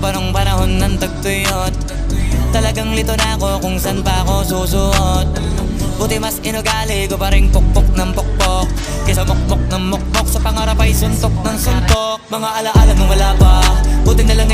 pa nung panahon ng tagtuyot. Talagang lito na ako kung san pa ako susuot. Buti mas inugali ko pa rin pukpok ng pukpok kaysa mukmok ng mukmok. Sa pangarap ay suntok ng suntok. Mga alaala nung wala pa, buti na lang